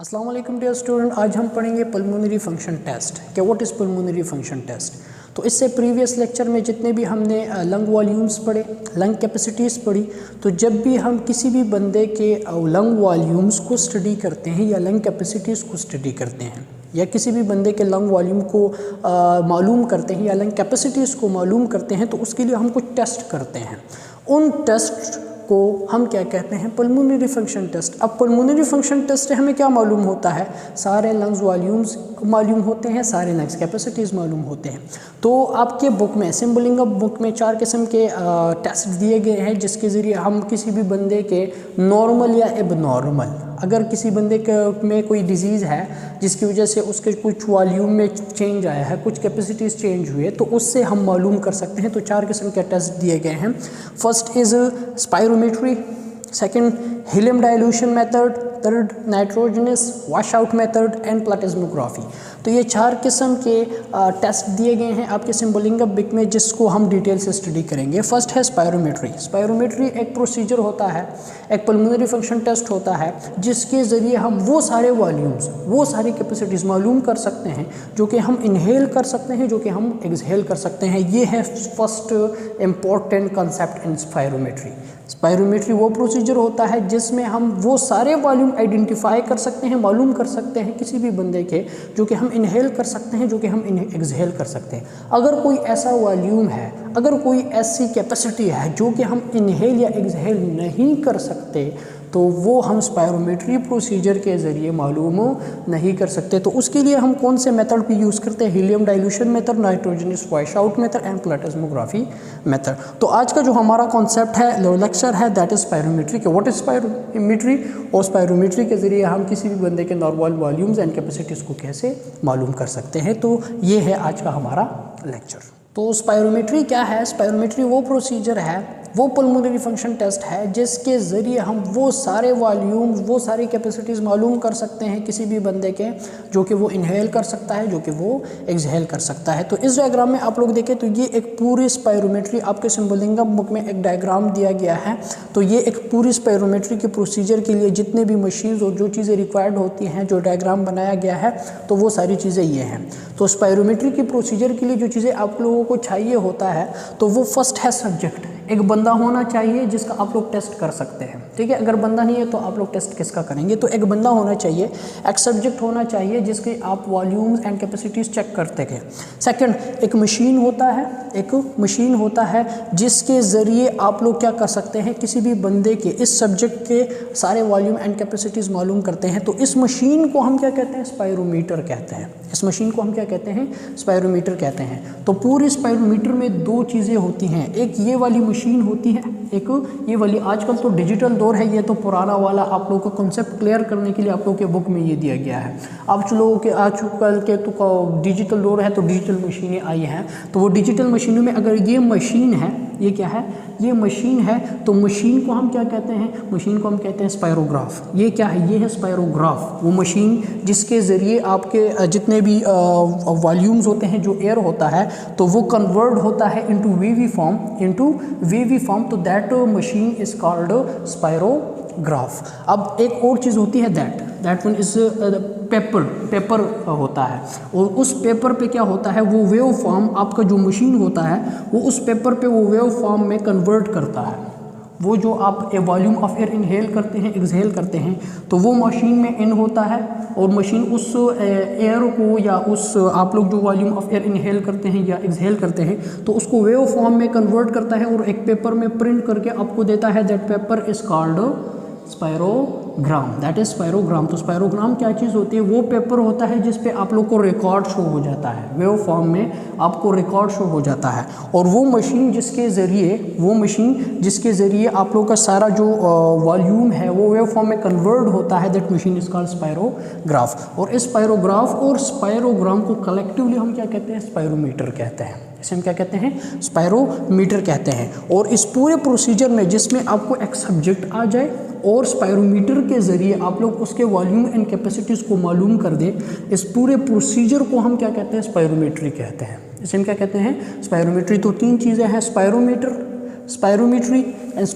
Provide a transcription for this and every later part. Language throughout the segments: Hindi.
अस्सलाम वालेकुम डियर स्टूडेंट, आज हम पढ़ेंगे पल्मोनरी फंक्शन टेस्ट। क्या what is pulmonary function test. तो इससे प्रीवियस लेक्चर में जितने भी हमने लंग वॉल्यूम्स पढ़े, लंग कैपेसिटीज़ पढ़ी, तो जब भी हम किसी भी बंदे के लंग वॉल्यूम्स को स्टडी करते हैं या लंग कैपेसिटीज़ को स्टडी करते हैं या किसी भी बंदे के लंग वॉल्यूम को मालूम करते हैं या लंग कैपेसिटीज़ को मालूम करते हैं, तो उसके लिए हम कुछ टेस्ट करते हैं। उन टेस्ट को हम क्या कहते हैं? Pulmonary function test. अब पल्मोनरी फंक्शन टेस्ट से हमें क्या मालूम होता है? सारे लंग्स वॉल्यूम्स मालूम होते हैं, सारे लंग्स कैपेसिटीज़ मालूम होते हैं। तो आपके बुक में, सिम्बलिंग अप बुक में 4 किस्म के टेस्ट दिए गए हैं, जिसके ज़रिए हम किसी भी बंदे के नॉर्मल या एबनॉर्मल, अगर किसी बंदे में कोई डिजीज़ है जिसकी वजह से उसके कुछ वॉल्यूम में चेंज आया है, कुछ कैपेसिटीज़ चेंज हुए, तो उससे हम मालूम कर सकते हैं। तो 4 किस्म के टेस्ट दिए गए हैं। First is spirometry, second helium dilution method, third nitrogenous wash out method and plethysmography. तो ये 4 किस्म के टेस्ट दिए गए हैं आपके सिम्बलिंग अप बुक में, जिसको हम डिटेल से स्टडी करेंगे। फर्स्ट है स्पायरोमेट्री। स्पायरोमेट्री एक प्रोसीजर होता है, एक पल्मोनरी फंक्शन टेस्ट होता है, जिसके ज़रिए हम वो सारे वॉल्यूम्स, वो सारी कैपेसिटीज़ मालूम कर सकते हैं जो कि हम इनहेल कर सकते हैं, जो कि हम एक्सहेल कर सकते हैं। ये है first important concept in spirometry. Spirometry वो प्रोसीजर होता है जिसमें हम वो सारे वॉल्यूम आइडेंटिफाई कर सकते हैं, मालूम कर सकते हैं किसी भी बंदे के, जो कि हम इनहेल कर सकते हैं, जो कि हम एक्सहेल कर सकते हैं। अगर कोई ऐसा वॉल्यूम है, अगर कोई ऐसी कैपेसिटी है जो कि हम इनहेल या एक्सहेल नहीं कर सकते, तो वो हम स्पायरोमेट्री प्रोसीजर के ज़रिए मालूम नहीं कर सकते। तो उसके लिए हम कौन से मेथड भी यूज़ करते हैं? Helium dilution method, nitrogenous wash out method and plethysmography method. तो आज का जो हमारा कॉन्सेप्ट है, लेक्चर है, दैट इज़ स्पायरोमेट्री। के व्हाट इज़ स्पायरोमेट्री, और स्पायरोमेट्री के ज़रिए हम किसी भी बंदे के नॉर्मल वॉल्यूम्स एंड कैपेसिटीज़ को कैसे मालूम कर सकते हैं। तो ये है आज का हमारा लेक्चर। तो स्पायरोमेट्री क्या है? स्पायरोमेट्री वो प्रोसीजर है, वो पल्मोनरी फंक्शन टेस्ट है, जिसके ज़रिए हम वो सारे वॉल्यूम, वो सारी कैपेसिटीज़ मालूम कर सकते हैं किसी भी बंदे के, जो कि वो इनहेल कर सकता है, जो कि वो एक्सहेल कर सकता है। तो इस डायग्राम में आप लोग देखें तो ये एक पूरी स्पायरोमेट्री, आपके सिम्बलिंग अप बुक में एक डायग्राम दिया गया है। तो ये एक पूरी स्पायरोमेट्री के प्रोसीजर के लिए जितने भी मशीन्स और जो चीज़ें रिक्वायर्ड होती हैं, जो डायग्राम बनाया गया है, तो वो सारी चीज़ें ये हैं। तो स्पायरोमेट्री के प्रोसीजर के लिए जो चीज़ें आप लोगों को चाहिए होता है, तो वो फर्स्ट है सब्जेक्ट। एक बंदा होना चाहिए जिसका आप लोग टेस्ट कर सकते हैं, ठीक है। अगर बंदा नहीं है तो आप लोग टेस्ट किसका करेंगे? तो एक बंदा होना चाहिए, एक सब्जेक्ट होना चाहिए जिसके आप वॉल्यूम्स एंड कैपेसिटीज़ चेक करते हैं। सेकंड, एक मशीन होता है, एक मशीन होता है जिसके ज़रिए आप लोग क्या कर सकते हैं? किसी भी बंदे के, इस सब्जेक्ट के सारे वॉल्यूम एंड कैपेसिटीज़ मालूम करते हैं। तो इस मशीन को हम क्या कहते हैं? स्पायरोमीटर कहते हैं। इस मशीन को हम क्या कहते हैं? स्पायरोमीटर कहते हैं। तो पूरे स्पायरोमीटर में 2 चीज़ें होती हैं, एक ये वाली मशीन होती है, एक ये वाली। आजकल तो डिजिटल दौर है, ये तो पुराना वाला आप लोगों को कॉन्सेप्ट क्लियर करने के लिए आप लोगों के बुक में ये दिया गया है। अब लोगों के आजकल के तो डिजिटल दौर है, तो डिजिटल मशीनें आई हैं। तो वो डिजिटल मशीनों में अगर ये मशीन है, ये क्या है? ये मशीन है, तो मशीन को हम क्या कहते हैं? मशीन को हम कहते हैं स्पायरोग्राफ। ये क्या है? ये है स्पायरोग्राफ, वो मशीन जिसके ज़रिए आपके जितने भी वॉल्यूम्स होते हैं, जो एयर होता है, तो वो कन्वर्ट होता है इनटू वेवी फॉर्म, तो दैट मशीन इज़ कॉल्ड स्पायरोग्राफ। अब एक और चीज़ होती है, दैट वन इज़ पेपर होता है, और उस पेपर पे क्या होता है? वो वेव फॉर्म, आपका जो मशीन होता है वो उस पेपर पे वो वेव फॉर्म में कन्वर्ट करता है। वो जो आप वॉल्यूम ऑफ एयर इनहेल करते हैं, एक्सहेल करते हैं, तो वो मशीन में इन होता है, और मशीन उस एयर को या उस आप लोग जो वॉल्यूम ऑफ एयर इनहेल करते हैं या एक्सहेल करते हैं, तो उसको वेव फॉर्म में कन्वर्ट करता है और एक पेपर में प्रिंट करके आपको देता है। That paper is called spirogram, that is spirogram. तो स्पायरोग्राम क्या चीज़ होती है? वो पेपर होता है जिस पे आप लोग को रिकॉर्ड शो हो जाता है, वेव फॉर्म में आपको रिकॉर्ड शो हो जाता है। और वो मशीन जिसके ज़रिए आप लोग का सारा जो वॉल्यूम है वो वेव फॉर्म में कन्वर्ट होता है, दैट मशीन इज कॉल्ड स्पायरोग्राफ। और इस स्पायरोग्राफ और स्पायरोग्राम को कलेक्टिवली हम क्या कहते हैं? स्पायरोमीटर कहते हैं। इसे हम क्या कहते हैं? स्पायरोमीटर कहते हैं। और इस पूरे प्रोसीजर में जिसमें आपको एक सब्जेक्ट आ जाए और स्पायरोमीटर के ज़रिए आप लोग उसके वॉल्यूम एंड कैपेसिटीज़ को मालूम कर दे, इस पूरे प्रोसीजर को हम क्या कहते हैं? स्पायरोमेट्री कहते हैं। इसे हम क्या कहते हैं? स्पायरोमेट्री। तो 3 चीज़ें हैं, स्पायरोमीटर, स्पायरोमेट्री एंड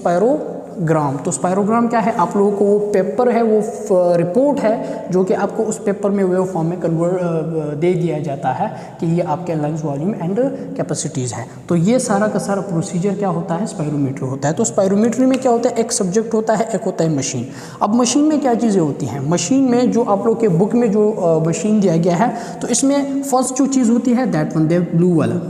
स्पायरोग्राम। तो स्पायरोग्राम क्या है, आप लोगों को वो पेपर है, वो रिपोर्ट है जो कि आपको उस पेपर में वेव फॉर्म में कन्वर्ट दे दिया जाता है कि ये आपके लंग्स वॉल्यूम एंड कैपेसिटीज़ है। तो ये सारा का सारा प्रोसीजर क्या होता है, स्पायरोमीटर होता है। तो स्पायरोमीटर में क्या होता है, एक सब्जेक्ट होता है, एक होता है मशीन। अब मशीन में क्या चीज़ें होती हैं, मशीन में जो आप लोग के बुक में जो मशीन दिया गया है, तो इसमें फर्स्ट जो चीज़ होती है दैट वन, दे ब्लू वाला,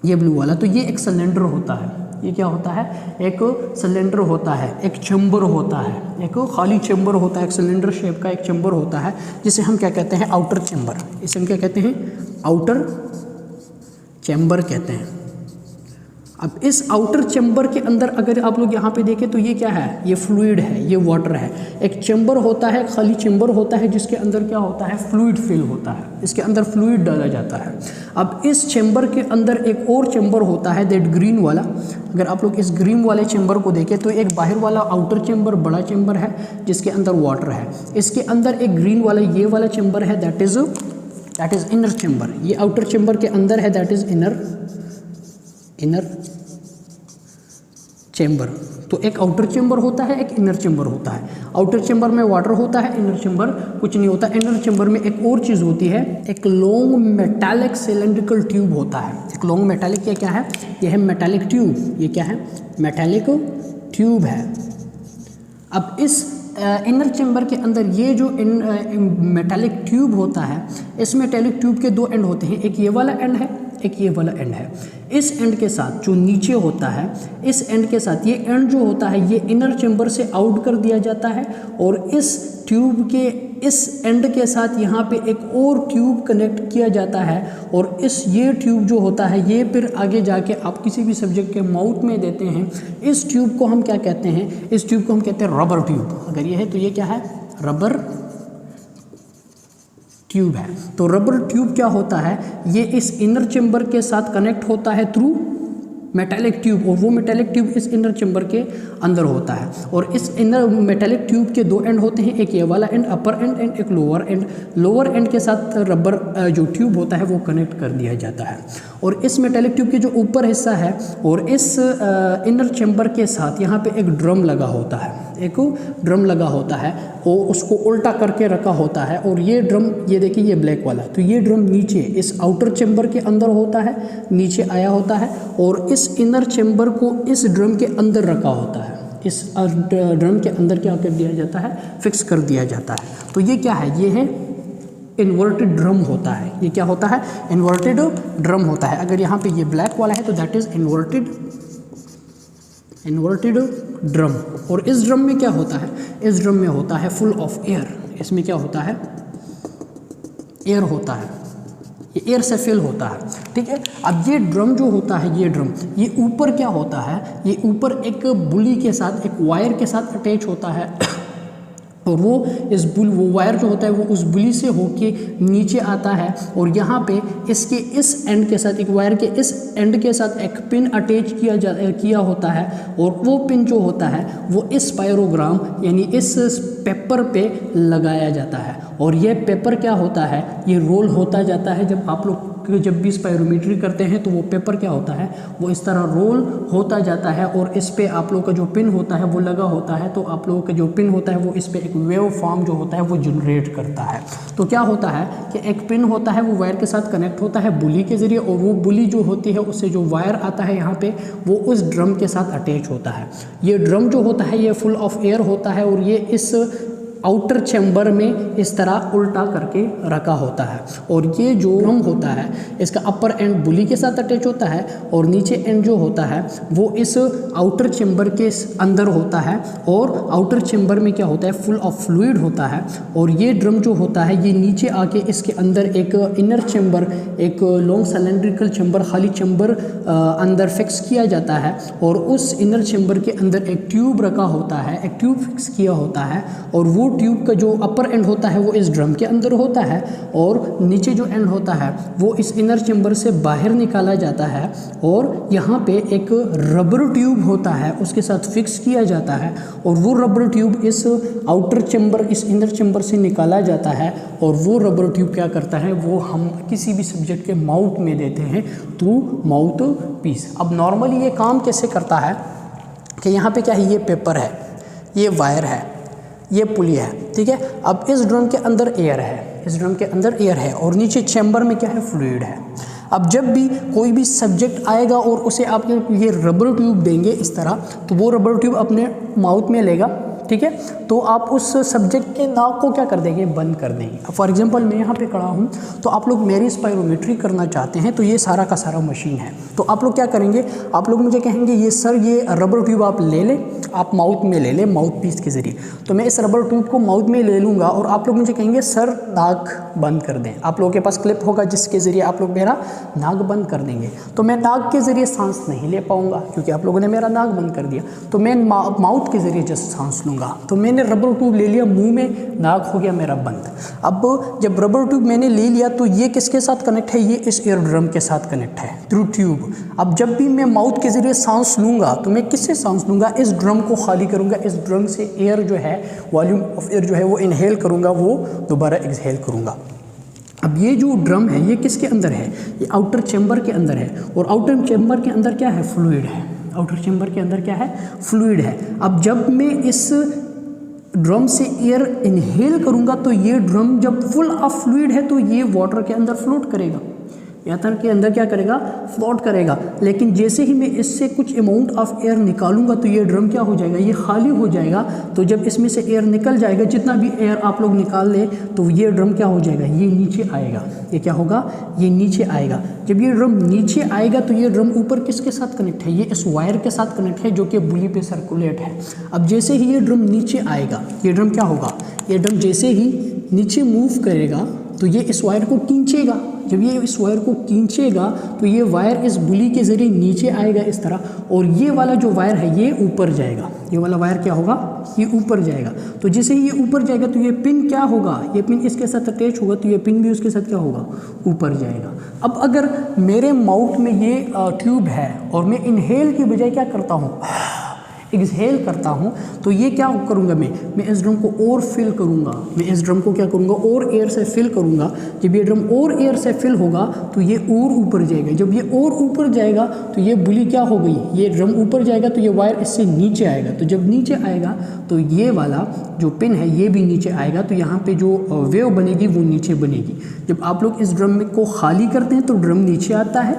ये ब्लू वाला, तो ये एक सिलेंडर होता है। ये क्या होता है, एक सिलेंडर होता है, एक चैम्बर होता है, एक खाली चैम्बर होता है, एक सिलेंडर शेप का एक चैम्बर होता है, जिसे हम क्या कहते हैं, आउटर चैम्बर। इसे हम क्या कहते हैं, आउटर चैम्बर कहते हैं। अब इस आउटर चैम्बर के अंदर अगर आप लोग यहाँ पे देखें तो ये क्या है, ये फ्लूइड है, ये वाटर है। एक चैम्बर होता है, खाली चैम्बर होता है, जिसके अंदर क्या होता है, फ्लूइड फिल होता है, इसके अंदर फ्लूइड डाला जाता है। अब इस चैम्बर के अंदर एक और चैम्बर होता है, दैट ग्रीन वाला। अगर आप लोग इस ग्रीन वाले चैम्बर को देखें तो एक बाहर वाला आउटर चैम्बर बड़ा चैम्बर है जिसके अंदर वाटर है। इसके अंदर एक ग्रीन वाला ये वाला चैम्बर है, दैट इज़ इनर चैम्बर। ये आउटर चैम्बर के अंदर है, दैट इज़ इनर चैम्बर। तो एक आउटर चैम्बर होता है, एक इनर चैम्बर होता है। आउटर चैम्बर में वाटर होता है, इनर चैम्बर कुछ नहीं होता। इनर चैम्बर में एक और चीज़ होती है, एक लॉन्ग मेटालिक सिलेंड्रिकल ट्यूब होता है। एक लॉन्ग मेटालिक, ये क्या है, ये है मेटालिक ट्यूब। ये क्या है, मेटालिक ट्यूब है। अब इस इनर चैम्बर के अंदर ये जो मेटालिक ट्यूब होता है, इस मेटालिक ट्यूब के दो एंड होते हैं, एक ये वाला एंड है, एक ये वाला एंड है। इस एंड के साथ जो नीचे होता है, इस एंड के साथ ये एंड जो होता है, ये इनर चैम्बर से आउट कर दिया जाता है और इस ट्यूब के इस एंड के साथ यहाँ पे एक और ट्यूब कनेक्ट किया जाता है और ये ट्यूब जो होता है, ये फिर आगे जाके आप किसी भी सब्जेक्ट के माउथ में देते हैं। इस ट्यूब को हम क्या कहते हैं, इस ट्यूब को हम कहते हैं रबर ट्यूब। अगर ये है तो ये क्या है, रबर ट्यूब है। तो रबर ट्यूब क्या होता है, ये इस इनर चैम्बर के साथ कनेक्ट होता है थ्रू मेटालिक ट्यूब, और वो मेटालिक ट्यूब इस इनर चैम्बर के अंदर होता है। और इस इनर मेटालिक ट्यूब के दो एंड होते हैं, एक ये वाला एंड अपर एंड एंड एक लोअर एंड। लोअर एंड के साथ रबर जो ट्यूब होता है वो कनेक्ट कर दिया जाता है। और इस मेटालिक ट्यूब के जो ऊपर हिस्सा है और इस इनर चैम्बर के साथ यहाँ पे एक ड्रम लगा होता है, एक ड्रम लगा होता है, वो उसको उल्टा करके रखा होता है। और ये ड्रम, ये देखिए ये ब्लैक वाला, तो ये ड्रम नीचे इस आउटर चैम्बर के अंदर होता है, नीचे आया होता है और इस इनर चैम्बर को इस ड्रम के अंदर रखा होता है। इस ड्रम के अंदर क्या कर दिया जाता है, फिक्स कर दिया जाता है। तो ये क्या है, ये है इन्वर्टेड ड्रम होता है। ये क्या होता है, इन्वर्टेड ड्रम होता है। अगर यहाँ पे ये ब्लैक वाला है तो दैट इज़ इन्वर्टेड ड्रम। और इस ड्रम में क्या होता है, इस ड्रम में होता है फुल ऑफ एयर। इसमें क्या होता है, एयर होता है, ये एयर से फिल होता है, ठीक है। अब ये ड्रम जो होता है, ये ड्रम, ये ऊपर क्या होता है, ये ऊपर एक बुली के साथ, एक वायर के साथ अटैच होता है और वो वायर जो होता है वो उस बुली से होके नीचे आता है और यहाँ पे इसके इस एंड के साथ, एक वायर के इस एंड के साथ एक पिन अटैच किया होता है और वो पिन जो होता है वो इस स्पायरोग्राम यानी इस पेपर पे लगाया जाता है। और ये पेपर क्या होता है, ये रोल होता जाता है। जब भी स्पायरोमीट्री करते हैं तो वो पेपर क्या होता है, वो इस तरह रोल होता जाता है और इस पे आप लोगों का जो पिन होता है वो लगा होता है। तो आप लोगों का जो पिन होता है वो इस पे एक वेव फॉर्म जो होता है वो जनरेट करता है। तो क्या होता है कि एक पिन होता है, वो वायर के साथ कनेक्ट होता है बुली के ज़रिए और वो बुली जो होती है उससे जो वायर आता है यहाँ पे वो उस ड्रम के साथ अटैच होता है। ये ड्रम जो होता है ये फुल ऑफ एयर होता है और ये इस आउटर चैम्बर में इस तरह उल्टा करके रखा होता है। और ये जो ड्रम होता है इसका अपर एंड बुली के साथ अटैच होता है और नीचे एंड जो होता है वो इस आउटर चैम्बर के अंदर होता है। और आउटर चैम्बर में क्या होता है, फुल ऑफ फ्लूइड होता है। और ये ड्रम जो होता है ये नीचे आके इसके अंदर एक इनर चैम्बर, एक लॉन्ग सिलेंड्रिकल चैम्बर, खाली चैम्बर अंदर फिक्स किया जाता है और उस इनर चैम्बर के अंदर एक ट्यूब रखा होता है, एक ट्यूब फिक्स किया होता है। और वो ट्यूब का जो अपर एंड होता है वो इस ड्रम के अंदर होता है और नीचे जो एंड होता है वो इस इनर चैम्बर से बाहर निकाला जाता है और यहाँ पे एक रबर ट्यूब होता है उसके साथ फिक्स किया जाता है। और वो रबर ट्यूब इस आउटर चैम्बर, इस इनर चैम्बर से निकाला जाता है और वो रबर ट्यूब क्या करता है, वो हम किसी भी सब्जेक्ट के माउथ में देते हैं थ्रू माउथ पीस। अब नॉर्मली ये काम कैसे करता है कि यहाँ पे क्या है, ये पेपर है, ये वायर है, ये पुली है, ठीक है। अब इस ड्रम के अंदर एयर है, इस ड्रम के अंदर एयर है और नीचे चैम्बर में क्या है, फ्लूइड है। अब जब भी कोई भी सब्जेक्ट आएगा और उसे आप ये रबर ट्यूब देंगे इस तरह, तो वो रबर ट्यूब अपने माउथ में लेगा, ठीक है। तो आप उस सब्जेक्ट के नाक को क्या कर देंगे, बंद कर देंगे। अब फॉर एग्जांपल मैं यहाँ पे खड़ा हूँ, तो आप लोग मेरी स्पायरोमेट्री करना चाहते हैं, तो ये सारा का सारा मशीन है। तो आप लोग क्या करेंगे, आप लोग मुझे कहेंगे ये सर ये रबर ट्यूब आप ले लें, आप माउथ में ले लें, माउथ पीस के ज़रिए। तो मैं इस रबर ट्यूब को माउथ में ले लूँगा और आप लोग मुझे कहेंगे सर नाक बंद कर दें। आप लोगों के पास क्लिप होगा जिसके ज़रिए आप लोग मेरा नाक बंद कर देंगे। तो मैं नाक के ज़रिए सांस नहीं ले पाऊँगा क्योंकि आप लोगों ने मेरा नाक बंद कर दिया। तो मैं माउथ के ज़रिए जस्ट सांस लूँगा। तो मैंने रबर ट्यूब ले लिया मुंह में, नाक हो गया मेरा बंद। अब जब रबर ट्यूब मैंने ले लिया तो ये किसके साथ कनेक्ट है, ये इस एयर ड्रम के साथ कनेक्ट है थ्रू ट्यूब। अब जब भी मैं माउथ के ज़रिए सांस लूँगा तो मैं किससे सांस लूँगा, इस ड्रम को खाली करूँगा, इस ड्रम से एयर जो है, वॉल्यूम ऑफ एयर जो है वो इनहेल करूँगा, वो दोबारा एक्सहेल करूँगा। अब ये जो ड्रम है ये किसके अंदर है, ये आउटर चैम्बर के अंदर है और आउटर चैम्बर के अंदर क्या है, फ्लूइड है। आउटर चैम्बर के अंदर क्या है, फ्लूइड है। अब जब मैं इस ड्रम से एयर इनहेल करूँगा तो ये ड्रम जब फुल ऑफ फ्लूइड है तो ये वाटर के अंदर फ्लोट करेगा, वाटर के अंदर क्या करेगा, फ्लोट करेगा। लेकिन जैसे ही मैं इससे कुछ अमाउंट ऑफ एयर निकालूंगा तो ये ड्रम क्या हो जाएगा, ये खाली हो जाएगा। तो जब इसमें से एयर निकल जाएगा, जितना भी एयर आप लोग निकाल लें, तो ये ड्रम क्या हो जाएगा, ये नीचे आएगा। ये क्या होगा, ये नीचे आएगा। जब ये ड्रम नीचे आएगा तो ये ड्रम ऊपर किसके साथ कनेक्ट है, ये इस वायर के साथ कनेक्ट है जो कि बुली पे सर्कुलेट है। अब जैसे ही ये ड्रम नीचे आएगा, ये ड्रम क्या होगा, ये ड्रम जैसे ही नीचे मूव करेगा तो ये इस वायर को खींचेगा। जब ये इस वायर को खींचेगा तो ये वायर इस बुली के ज़रिए नीचे आएगा इस तरह, और ये वाला जो वायर है ये ऊपर जाएगा। ये वाला वायर क्या होगा, ये ऊपर जाएगा। तो जैसे ही ये ऊपर जाएगा तो ये पिन क्या होगा, ये पिन इसके साथ अटैच होगा तो ये पिन भी उसके साथ क्या होगा, ऊपर जाएगा। अब अगर मेरे माउथ में ये ट्यूब है और मैं इनहेल की बजाय क्या करता हूँ, एक्सहेल करता हूँ, तो ये क्या करूँगा, मैं इस ड्रम को और फिल करूँगा। मैं इस ड्रम को क्या करूँगा, और एयर से फिल करूँगा। जब ये ड्रम और एयर से फिल होगा तो ये और ऊपर जाएगा। जब ये और ऊपर जाएगा तो ये बुली क्या हो गई, ये ड्रम ऊपर जाएगा तो ये वायर इससे नीचे आएगा। तो जब नीचे आएगा तो ये वाला जो पिन है ये भी नीचे आएगा। तो यहाँ पे जो वेव बनेगी वो नीचे बनेगी। जब आप लोग इस ड्रम को खाली करते हैं तो ड्रम नीचे आता है,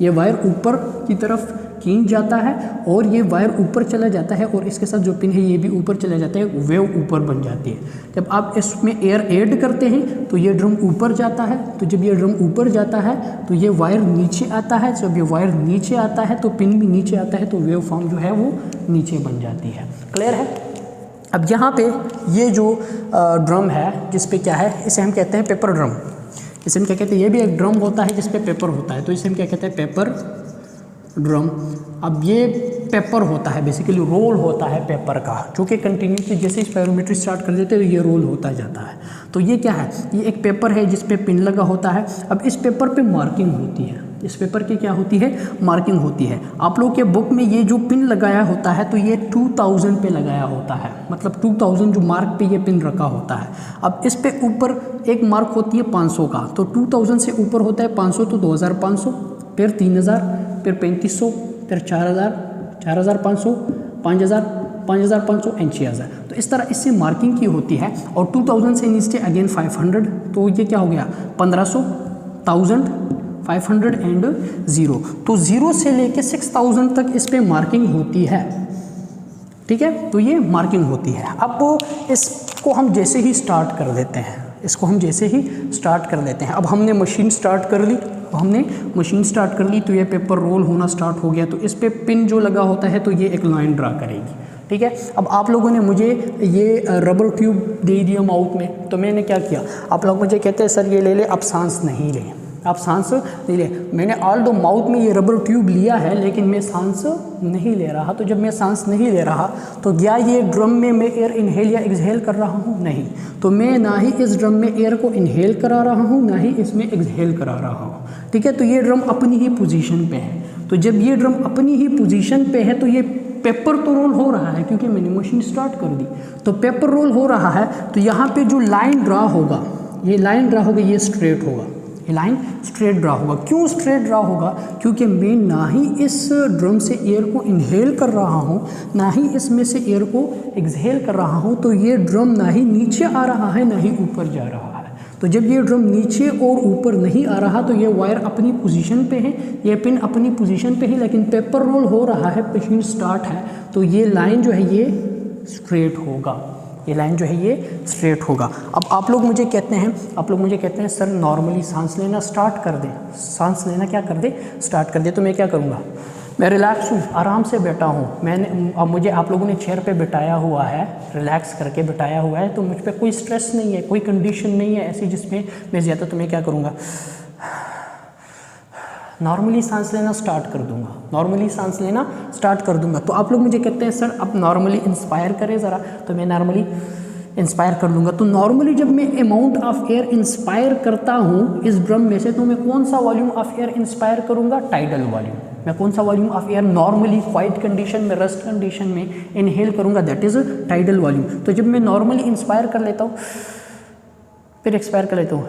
ये वायर ऊपर की तरफ खींच जाता है और ये वायर ऊपर चला जाता है और इसके साथ जो पिन है ये भी ऊपर चला जाता है, वेव ऊपर बन जाती है। जब आप इसमें एयर ऐड करते हैं तो ये ड्रम ऊपर जाता है। तो जब ये ड्रम ऊपर जाता है तो ये वायर नीचे आता है। जब ये वायर नीचे आता है तो पिन भी नीचे आता है, तो वेव फॉर्म जो है वो नीचे बन जाती है। क्लियर है। अब यहाँ पे ये जो ड्रम है जिस पे क्या है, इसे हम कहते हैं पेपर ड्रम। इसे हम क्या कहते हैं, ये भी एक ड्रम होता है जिस पे पेपर होता है, तो इसे हम क्या कहते हैं, पेपर ड्रम। अब ये पेपर होता है, बेसिकली रोल होता है पेपर का, जो कि कंटिन्यूसली जैसे स्पायरोमेट्री स्टार्ट कर देते हैं तो ये रोल होता जाता है। तो ये क्या है, ये एक पेपर है जिस पे पिन लगा होता है। अब इस पेपर पे मार्किंग होती है, इस पेपर की क्या होती है, मार्किंग होती है। आप लोग के बुक में ये जो पिन लगाया होता है तो ये 2000 पे लगाया होता है, मतलब 2000 जो मार्क पे ये पिन रखा होता है। अब इस पे ऊपर एक मार्क होती है 500 का, तो 2000 से ऊपर होता है 500 तो 2500, फिर 3000, फिर 3500, फिर 4000, 4500, 5000, 5500 एंड 6000। तो इस तरह इससे मार्किंग की होती है। और 2000 से नीचे अगेन 500, तो ये क्या हो गया 1500, 1000, 500 एंड 0। तो 0 से लेके 6000 तक इस पे मार्किंग होती है। ठीक है, तो ये मार्किंग होती है। अब इसको हम जैसे ही स्टार्ट कर देते हैं, इसको हम जैसे ही स्टार्ट कर लेते हैं, अब हमने मशीन स्टार्ट कर ली, तो ये पेपर रोल होना स्टार्ट हो गया। तो इस पे पिन जो लगा होता है तो ये एक लाइन ड्रा करेगी। ठीक है, अब आप लोगों ने मुझे ये रबर ट्यूब दे दिया माउथ में, तो मैंने क्या किया, आप लोग मुझे कहते हैं सर ये ले ले, आप सांस नहीं ले, आप सांस नहीं ले। मैंने ऑल दो माउथ में ये रबर ट्यूब लिया है लेकिन मैं सांस नहीं ले रहा। तो जब मैं सांस नहीं ले रहा तो क्या ये ड्रम में मैं एयर इनहेल या एक्सहेल कर रहा हूँ, नहीं। तो मैं ना ही इस ड्रम में एयर को इनहेल करा रहा हूँ, ना ही इसमें एक्सहेल करा रहा हूँ। ठीक है, तो ये ड्रम अपनी ही पोजीशन पे है। तो जब ये ड्रम अपनी ही पोजीशन पे है तो ये पेपर तो रोल हो रहा है क्योंकि मैंने मशीन स्टार्ट कर दी। तो पेपर रोल हो रहा है, तो यहाँ पे जो लाइन ड्रा होगा, ये लाइन ड्रा होगा, ये स्ट्रेट होगा, ये लाइन स्ट्रेट ड्रा होगा। क्यों स्ट्रेट ड्रा होगा? क्योंकि मैं ना ही इस ड्रम से एयर को इनहेल कर रहा हूँ, ना ही इसमें से एयर को एक्सहेल कर रहा हूँ, तो ये ड्रम ना ही नीचे आ रहा है ना ही ऊपर जा रहा है। तो जब ये ड्रम नीचे और ऊपर नहीं आ रहा तो ये वायर अपनी पोजीशन पे है, ये पिन अपनी पोजीशन पे है, लेकिन पेपर रोल हो रहा है, मशीन स्टार्ट है, तो ये लाइन जो है ये स्ट्रेट होगा, ये लाइन जो है ये स्ट्रेट होगा। अब आप लोग मुझे कहते हैं सर नॉर्मली सांस लेना स्टार्ट कर दें, सांस लेना क्या कर दे, स्टार्ट कर दे। तो मैं क्या करूँगा, मैं रिलैक्स हूँ, आराम से बैठा हूँ, मैंने अब मुझे आप लोगों ने चेयर पे बिठाया हुआ है, रिलैक्स करके बिठाया हुआ है, तो मुझ पर कोई स्ट्रेस नहीं है, कोई कंडीशन नहीं है ऐसी जिसमें मैं ज़्यादा, तो मैं क्या करूँगा, नॉर्मली सांस लेना स्टार्ट कर दूंगा, नॉर्मली सांस लेना स्टार्ट कर दूंगा। तो आप लोग मुझे कहते हैं सर अब नॉर्मली इंस्पायर करें ज़रा, तो मैं नॉर्मली इंस्पायर कर लूँगा। तो नॉर्मली जब मैं अमाउंट ऑफ एयर इंस्पायर करता हूँ इस ड्रम में से, तो मैं कौन सा वॉल्यूम ऑफ एयर इंस्पायर करूँगा, टाइडल वॉल्यूम। मैं कौन सा volume of air normally quite condition में, रेस्ट कंडीशन में इनहेल करूँगा, दैट इज़ टाइडल वॉल्यूम। तो जब मैं नॉर्मली इंस्पायर कर लेता हूँ फिर एक्सपायर कर लेता हूँ,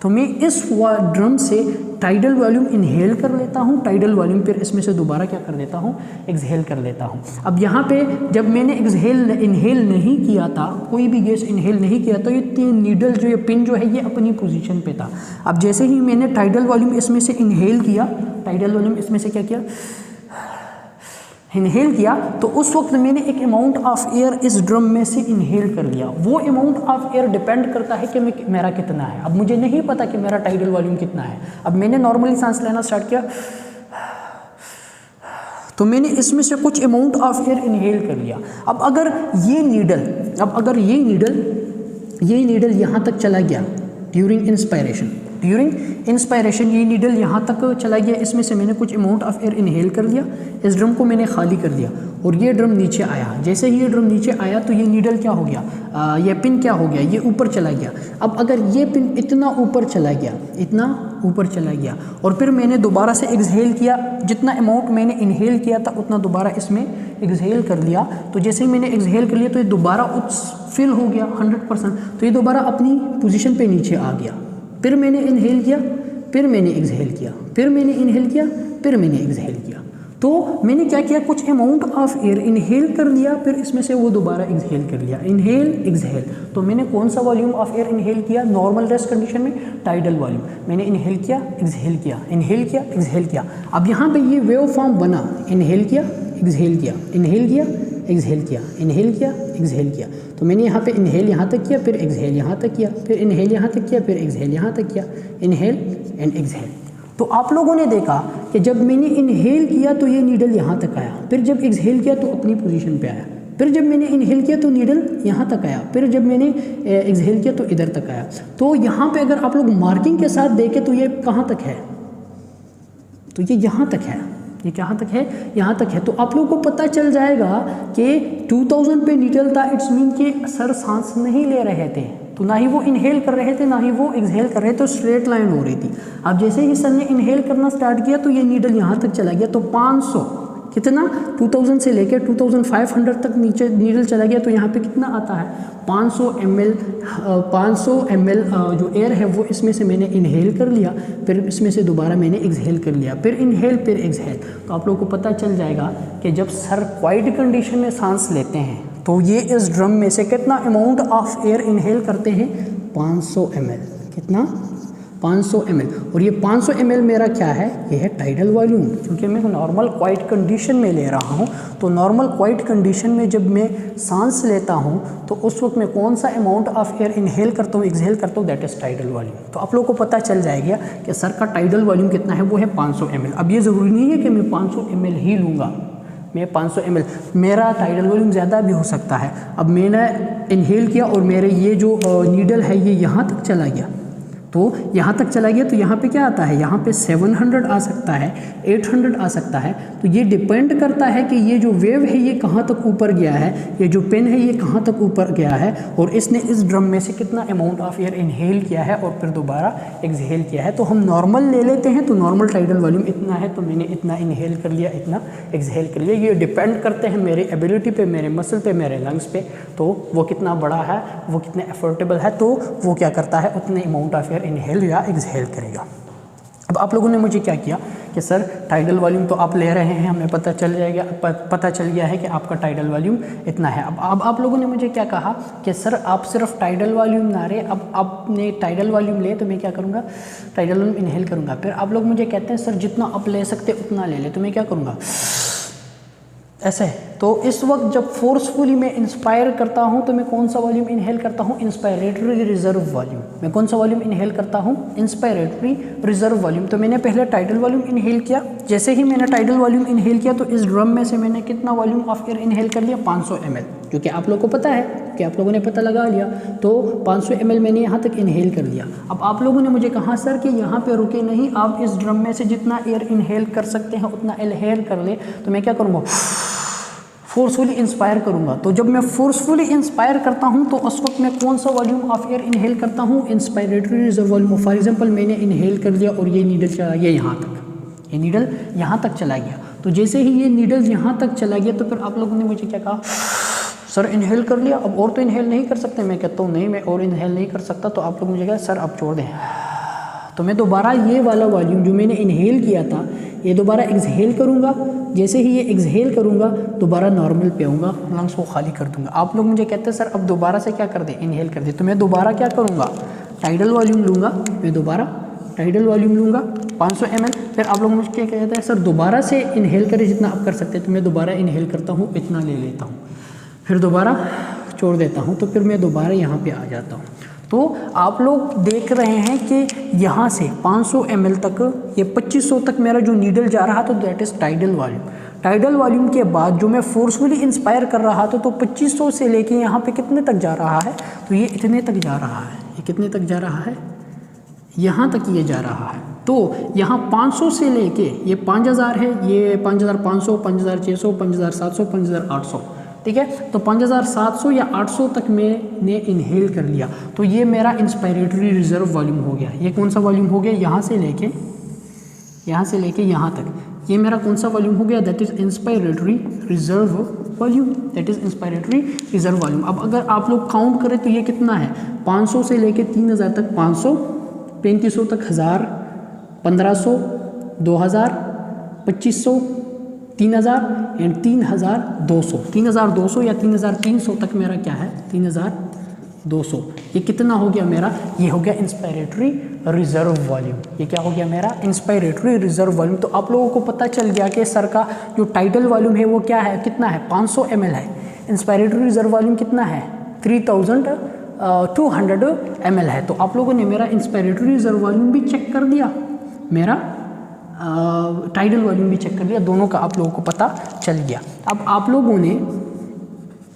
तो मैं इस ड्रम से टाइडल वॉल्यूम इनहेल कर लेता हूँ, टाइडल वॉल्यूम फिर इसमें से दोबारा क्या कर देता हूँ, एक्सहेल कर लेता हूँ। अब यहाँ पे जब मैंने इनहेल नहीं किया था, कोई भी गैस इनहेल नहीं किया, तो ये तीन नीडल जो ये पिन जो है ये अपनी पोजीशन पे था। अब जैसे ही मैंने टाइडल वॉल्यूम इसमें से इनहेल किया, टाइडल वॉल्यूम इसमें से क्या किया, इनहेल किया, तो उस वक्त मैंने एक अमाउंट ऑफ एयर इस ड्रम में से इनहेल कर लिया। वो अमाउंट ऑफ एयर डिपेंड करता है कि मेरा कितना है। अब मुझे नहीं पता कि मेरा टाइडल वॉल्यूम कितना है। अब मैंने नॉर्मली सांस लेना स्टार्ट किया, तो मैंने इसमें से कुछ अमाउंट ऑफ एयर इनहेल कर लिया। अब अगर ये नीडल यहाँ तक चला गया ड्यूरिंग इंस्पायरेशन ये नीडल यहाँ तक चला गया, इसमें से मैंने कुछ अमाउंट ऑफ एयर इनहेल कर लिया, इस ड्रम को मैंने खाली कर दिया और ये ड्रम नीचे आया। जैसे ही ये ड्रम नीचे आया तो ये नीडल क्या हो गया, ये पिन क्या हो गया, ये ऊपर चला गया। अब अगर ये पिन इतना ऊपर चला गया और फिर मैंने दोबारा से एक्सहेल किया, जितना अमाउंट मैंने इनहेल किया था उतना दोबारा इसमें एक्सहेल कर लिया, तो जैसे ही मैंने एक्सहेल कर लिया तो ये दोबारा फिल हो गया 100%, तो ये दोबारा अपनी पोजीशन पे नीचे आ गया। फिर मैंने इनहेल किया, फिर मैंने एक्सहेल किया, फिर मैंने इनहेल किया, फिर मैंने एक्सहेल किया। तो मैंने क्या किया, कुछ अमाउंट ऑफ एयर इनहेल कर लिया, फिर इसमें से वो दोबारा एक्सहेल कर लिया, इनहेल एक्सहेल। तो मैंने कौन सा वॉल्यूम ऑफ एयर इनहेल किया नॉर्मल रेस्ट कंडीशन में, टाइडल वॉल्यूम। मैंने इनहेल किया, एक्सहेल किया, इनहेल किया, एक्सहेल किया। अब यहाँ पे ये वेव फॉर्म बना, इनहेल किया, एक्सहेल किया, इनहेल किया, एक्सहेल किया, इनहेल किया, एक्सहेल किया। तो मैंने यहाँ पे इनहेल यहाँ तक किया, फिर एक्सहेल यहाँ तक किया, फिर इनहेल यहाँ तक किया, फिर एक्सहेल यहाँ तक किया, इनहेल एंड एक्सहेल। तो आप लोगों ने देखा कि जब मैंने इनहेल किया तो ये नीडल यहाँ तक आया, फिर जब एक्सहेल किया तो अपनी पोजीशन पे आया, फिर जब मैंने इनहेल किया तो नीडल यहाँ तक आया, फिर जब मैंने एक्सहेल किया तो इधर तक आया। तो यहाँ पे अगर आप लोग मार्किंग के साथ देखें तो ये कहाँ तक है, तो ये यहाँ तक है, ये कहाँ तक है, यहाँ तक है। तो आप लोगों को पता चल जाएगा कि 2000 पे नीडल था, इट्स मीन कि सर सांस नहीं ले रहे थे, तो ना ही वो इनहेल कर रहे थे ना ही वो एक्सहेल कर रहे थे, तो स्ट्रेट लाइन हो रही थी। अब जैसे ही सर ने इनहेल करना स्टार्ट किया तो ये नीडल यहाँ तक चला गया, तो 500 कितना 2000 से लेकर 2500 तक नीचे नीडल चला गया, तो यहाँ पे कितना आता है 500 ml जो एयर है वो इसमें से मैंने इनहेल कर लिया, फिर इसमें से दोबारा मैंने एक्सहेल कर लिया, फिर इनहेल फिर एक्सहेल। तो आप लोगों को पता चल जाएगा कि जब सर क्वाइट कंडीशन में सांस लेते हैं तो ये इस ड्रम में से कितना अमाउंट ऑफ एयर इनहेल करते हैं, 500 ml। कितना 500 ml। और ये 500 ml मेरा क्या है, ये है टाइडल वॉल्यूम। क्योंकि मैं नॉर्मल क्वाइट कंडीशन में ले रहा हूँ, तो नॉर्मल क्वाइट कंडीशन में जब मैं सांस लेता हूँ तो उस वक्त मैं कौन सा अमाउंट ऑफ एयर इनहेल करता हूँ, एक्सहेल करता हूँ, दैट इज़ टाइडल वॉल्यूम। तो आप लोगों को पता चल जाएगा कि सर का टाइडल वॉल्यूम कितना है, वो है 500 ml। अब ये ज़रूरी नहीं है कि मैं 500 ml ही लूँगा, मैं 500 ml, मेरा टाइडल वॉल्यूम ज़्यादा भी हो सकता है। अब मैंने इनहेल किया और मेरे ये जो नीडल है ये यहाँ तक चला गया, तो यहाँ तक चला गया, तो यहाँ पे क्या आता है, यहाँ पे 700 आ सकता है, 800 आ सकता है। तो ये डिपेंड करता है कि ये जो वेव है ये कहाँ तक ऊपर गया है, ये जो पेन है ये कहाँ तक ऊपर गया है, और इसने इस ड्रम में से कितना अमाउंट ऑफ एयर इनहेल किया है और फिर दोबारा एक्सहेल किया है। तो हम नॉर्मल ले लेते हैं, तो नॉर्मल टाइडल वॉल्यूम इतना है, तो मैंने इतना इनहेल कर लिया, इतना एक्सहेल कर लिया। ये डिपेंड करते हैं मेरी एबिलिटी पे, मेरे मसल पे, मेरे लंग्स पे, तो वो कितना बड़ा है, वो कितने एफोर्टेबल है, तो वो क्या करता है, उतने amount of air air inhale या एक्सहेल करेगा। अब आप लोगों ने मुझे क्या किया कि सर टाइडल वॉल्यूम तो आप ले रहे हैं, हमें पता चल गया है कि आपका टाइडल वॉल्यूम इतना है। अब आप लोगों ने मुझे क्या कहा कि सर आप सिर्फ टाइडल वॉल्यूम ना रहे, अब आपने टाइडल वॉल्यूम ले तो मैं क्या करूँगा, टाइडल वॉल्यूम इनहेल करूँगा। फिर आप लोग मुझे कहते हैं सर जितना आप ले सकते उतना ले ले, तो मैं क्या करूँगा, ऐसे। तो इस वक्त जब फोर्सफुली मैं इंस्पायर करता हूं तो मैं कौन सा वॉल्यूम इनहेल करता हूं, इंस्पायरेटरी रिजर्व वॉल्यूम। मैं कौन सा वॉल्यूम इनहेल करता हूं, इंस्पायरेटरी रिजर्व वॉल्यूम। तो मैंने पहले टाइडल वॉल्यूम इनहेल किया, जैसे ही मैंने टाइडल वॉल्यूम इनहेल किया तो इस ड्रम में से मैंने कितना वॉल्यूम ऑफ एयर इनहेल कर लिया, 500 ml, क्योंकि आप लोगों को पता है कि आप लोगों ने पता लगा लिया। तो 500 ml मैंने यहाँ तक इनहेल कर लिया। अब आप लोगों ने मुझे कहा सर कि यहाँ पे रुके नहीं, आप इस ड्रम में से जितना एयर इनहेल कर सकते हैं उतना इनहेल कर ले। तो मैं क्या करूँगा, फोर्सफुली इंस्पायर करूंगा। तो जब मैं फोर्सफुली इंस्पायर करता हूं तो उस वक्त मैं कौन सा वॉल्यूम ऑफ एयर इनहेल करता हूं, inspiratory reserve volume. For example मैंने इनहेल कर लिया और ये नीडल चला गया यहाँ तक, ये नीडल यहाँ तक चला गया। तो जैसे ही ये नीडल यहाँ तक चला गया तो फिर आप लोगों ने मुझे क्या कहा, सर इनहेल कर लिया, अब और तो इनहेल नहीं कर सकते। मैं कहता हूँ नहीं, मैं और इनहेल नहीं कर सकता। तो आप लोग मुझे कहा सर अब छोड़ दें। तो मैं दोबारा ये वाला वॉल्यूम जो मैंने इनहेल किया था ये दोबारा एक्सहेल करूँगा। जैसे ही ये एक्सहेल करूँगा दोबारा नॉर्मल पे आऊँगा, लंग्स को खाली कर दूँगा। आप लोग मुझे कहते हैं सर अब दोबारा से क्या कर दें, इनहेल कर दें। तो मैं दोबारा क्या करूँगा, टाइडल वॉल्यूम लूँगा, मैं दोबारा टाइडल वॉल्यूम लूँगा 500 ml। फिर आप लोग मुझे क्या कहते हैं सर दोबारा से इनहेल करें जितना आप कर सकते हैं। तो मैं दोबारा इनहेल करता हूँ, इतना ले लेता हूँ, फिर दोबारा छोड़ देता हूँ, तो फिर मैं दोबारा यहाँ पर आ जाता हूँ। तो आप लोग देख रहे हैं कि यहाँ से 500 ml तक, ये 2500 तक मेरा जो नीडल जा रहा था, that is tidal volume. Tidal volume के बाद जो मैं फोर्सफुली इंस्पायर कर रहा था तो 2500 से लेके यहाँ पे कितने तक जा रहा है, तो ये इतने तक जा रहा है। ये कितने तक जा रहा है, यहाँ तक ये जा रहा है। तो यहाँ 500 से लेके ये 5000 है, ये 5500, 5600, 5700, 5800, ठीक है। तो 5700 या 800 तक मैंने इनहेल कर लिया। तो ये मेरा इंस्पायरेटरी रिजर्व वॉल्यूम हो गया। ये कौन सा वॉल्यूम हो गया, यहाँ से लेके यहाँ तक, ये मेरा कौन सा वॉल्यूम हो गया, that is inspiratory reserve volume, that is inspiratory reserve volume. अब अगर आप लोग काउंट करें तो ये कितना है, 500 से लेके 3000 तक, 500, 3500 तक 1000, 1500, 2000, 2500, 3000 एंड 3200, 3200 या 3300 तक मेरा क्या है, 3200। ये कितना हो गया मेरा, ये हो गया इंस्पायरेटरी रिजर्व वॉल्यूम। ये क्या हो गया मेरा, इंस्पायरेटरी रिजर्व वॉल्यूम। तो आप लोगों को पता चल गया कि सर का जो टाइडल वॉल्यूम है वो क्या है, कितना है, 500 ml है। इंस्पायरेटरी रिजर्व वॉल्यूम कितना है, 3200 ml है। तो आप लोगों ने मेरा इंस्पायरेटरी रिजर्व वॉल्यूम भी चेक कर दिया, मेरा टाइडल वॉल्यूम भी चेक कर लिया, दोनों का आप लोगों को पता चल गया। अब आप लोगों ने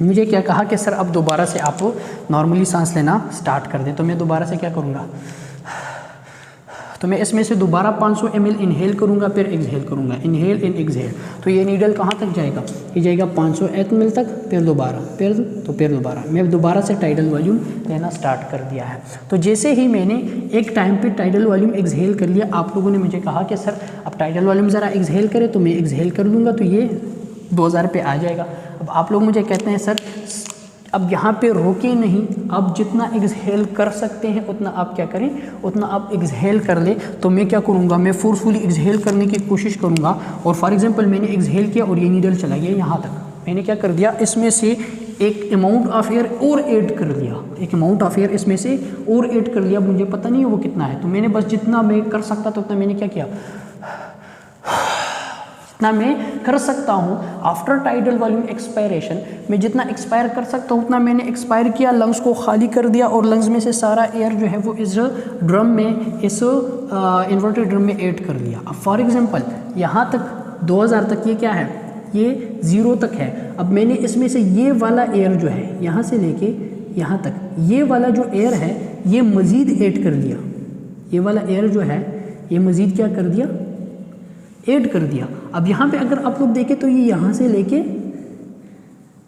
मुझे क्या कहा कि सर अब दोबारा से आप नॉर्मली सांस लेना स्टार्ट कर दें। तो मैं दोबारा से क्या करूँगा, तो मैं इसमें से दोबारा 500 ml इनहेल करूँगा, फिर एक्सहेल करूँगा, इनहेल एंड एक्सहेल। तो ये नीडल कहाँ तक जाएगा, ये जाएगा 500 ml तक, फिर दोबारा, फिर दोबारा। मैं दोबारा से टाइडल वॉल्यूम लेना स्टार्ट कर दिया है। तो जैसे ही मैंने एक टाइम पे टाइडल वॉल्यूम एक्सहेल कर लिया, आप लोगों ने मुझे कहा कि सर अब टाइडल वॉल्यूम ज़रा एक्सहेल करें, तो मैं एक्सहेल कर लूँगा, तो ये 2000 पे आ जाएगा। अब आप लोग मुझे कहते हैं सर अब यहाँ पे रोके नहीं, आप जितना एक्सहेल कर सकते हैं उतना आप क्या करें, उतना आप एक्सहेल कर ले। तो मैं क्या करूँगा, मैं फोर्सफुली एक्सहेल करने की कोशिश करूँगा। और फॉर एग्जांपल मैंने एक्सहेल किया और ये नीडल चला गया यहाँ तक, मैंने क्या कर दिया, इसमें से एक अमाउंट ऑफ एयर और ऐड कर लिया, एक अमाउंट ऑफ एयर इसमें से और ऐड कर लिया, मुझे पता नहीं है वो कितना है। तो मैंने बस जितना मैं कर सकता था उतना मैंने क्या किया, जितना मैं कर सकता हूँ आफ्टर टाइडल वॉल्यूम एक्सपायरेशन, मैं जितना एक्सपायर कर सकता हूँ उतना मैंने एक्सपायर किया, लंग्स को खाली कर दिया और लंग्स में से सारा एयर जो है वो इस ड्रम में, इस इन्वर्टेड ड्रम में ऐड कर दिया। अब फॉर एग्जांपल यहाँ तक 2000 तक ये क्या है, ये 0 तक है। अब मैंने इसमें से ये वाला एयर जो है यहाँ से लेके यहाँ तक, ये वाला जो एयर है ये मज़ीद ऐड कर लिया, ये वाला एयर जो है ये मज़ीद क्या कर दिया, ऐड कर दिया। अब यहाँ पे अगर आप लोग देखें तो ये यहाँ से लेके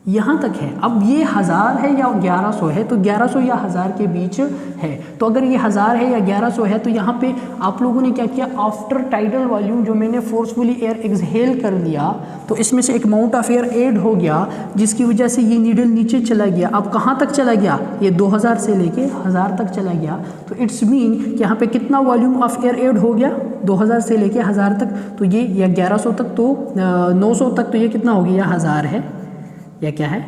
यहाँ तक है। अब ये 1000 है या 1100 है, तो 1100 या 1000 के बीच है। तो अगर ये 1000 है या 1100 है तो यहाँ पे आप लोगों ने क्या किया, आफ्टर टाइडल वॉल्यूम जो मैंने फोर्सफुली एयर एक्सहेल कर लिया तो इसमें से एक अमाउंट ऑफ एयर ऐड हो गया, जिसकी वजह से ये नीडल नीचे चला गया। अब कहाँ तक चला गया, ये 2000 से लेके 1000 तक चला गया। तो इट्स मीन कि यहाँ पे कितना वॉल्यूम ऑफ एयर ऐड हो गया, 2000 से लेके 1000 तक, तो ये या 1100 तक, तो 900 तक, तो ये कितना हो गया, 1000 है या क्या है,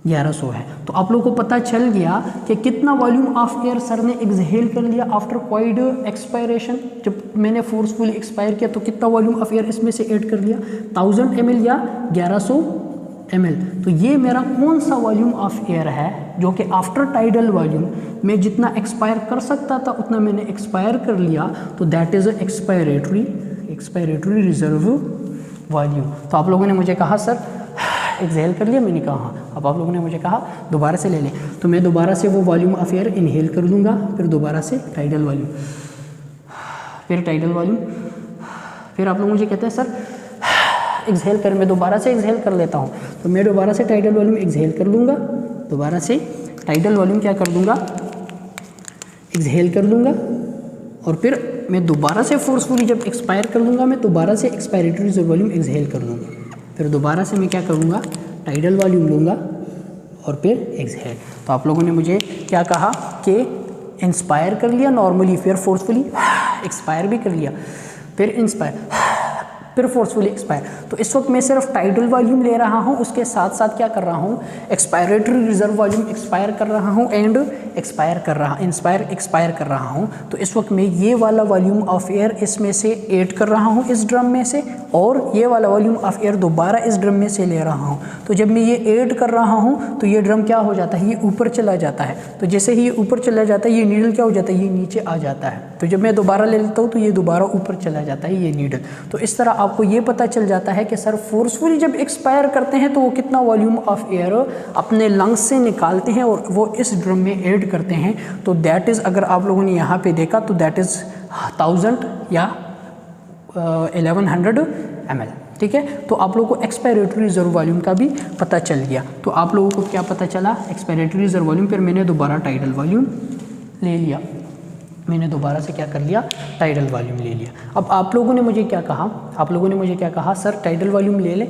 1100 है। तो आप लोगों को पता चल गया कि कितना वॉल्यूम ऑफ एयर सर ने एक्सहेल कर लिया आफ्टर क्वाइड एक्सपायरेशन। जब मैंने फोर्सफुली एक्सपायर किया तो कितना वॉल्यूम ऑफ एयर इसमें से ऐड कर लिया, 1000 ml या 1100 ml। तो ये मेरा कौन सा वॉल्यूम ऑफ एयर है जो कि आफ्टर टाइडल वॉल्यूम में जितना एक्सपायर कर सकता था उतना मैंने एक्सपायर कर लिया, तो that is expiratory reserve volume. तो आप लोगों ने मुझे कहा सर एक्सहेल कर लिया, मैंने कहा हाँ। अब आप लोगों ने मुझे कहा दोबारा से ले लें, तो मैं दोबारा से वो वॉल्यूम ऑफ एयर इनहेल कर लूँगा, फिर दोबारा से टाइडल वॉल्यूम, फिर टाइडल वॉल्यूम, फिर आप लोग मुझे कहते हैं सर एक्सहेल कर, मैं दोबारा से एक्सहेल कर लेता हूँ। तो मैं दोबारा से टाइडल वॉल्यूम एक्सहेल कर लूँगा, दोबारा से टाइडल वॉल्यूम क्या कर दूँगा, एक्सहेल कर लूँगा, और फिर मैं दोबारा से फोर्सफुली जब एक्सपायर कर लूँगा मैं दोबारा से एक्सपायरेटरी रिजर्व वॉल्यूम एक्सहेल कर लूँगा, फिर दोबारा से मैं क्या करूँगा, टाइडल वॉल्यूम लूँगा और फिर एक्सहेल। तो आप लोगों ने मुझे क्या कहा कि इंस्पायर कर लिया नॉर्मली, फिर फोर्सफुली एक्सपायर भी कर लिया, फिर इंस्पायर, फिर फोर्सफुली एक्सपायर। तो इस वक्त मैं सिर्फ टाइडल वॉल्यूम ले रहा हूँ, उसके साथ साथ क्या कर रहा हूँ, एक्सपायरेटरी रिजर्व वॉल्यूम एक्सपायर कर रहा हूँ एंड एक्सपायर कर रहा, एक्सपायर कर रहा हूँ। तो इस वक्त मैं ये वाला वॉल्यूम ऑफ एयर इसमें से ऐड कर रहा हूँ इस ड्रम में से, और ये वाला वॉल्यूम ऑफ एयर दोबारा इस ड्रम में से ले रहा हूँ। तो जब मैं ये ऐड कर रहा हूँ तो ये ड्रम क्या हो जाता है, ये ऊपर चला जाता है। तो जैसे ही ये ऊपर चला जाता है ये नीडल क्या हो जाता है, ये नीचे आ जाता है। तो जब मैं दोबारा ले लेता हूँ तो ये दोबारा ऊपर चला जाता है ये नीडल। तो इस तरह आपको ये पता चल जाता है कि सर फोर्सफुली जब एक्सपायर करते हैं तो वो कितना वॉल्यूम ऑफ एयर अपने लंग्स से निकालते हैं और वो इस ड्रम में ऐड करते हैं। तो दैट इज़, अगर आप लोगों ने यहाँ पे देखा तो दैट इज़ 1000 या 1100 ml। ठीक है, तो आप लोगों को एक्सपायरेटरी रिजर्व वॉल्यूम का भी पता चल गया। तो आप लोगों को क्या पता चला, एक्सपायरेटरी रिजर्व वॉल्यूम। फिर मैंने दोबारा टाइडल वॉल्यूम ले लिया, मैंने दोबारा से क्या कर लिया, टाइडल वॉल्यूम ले लिया। अब आप लोगों ने मुझे क्या कहा, आप लोगों ने मुझे क्या कहा, सर टाइडल वॉल्यूम ले ले,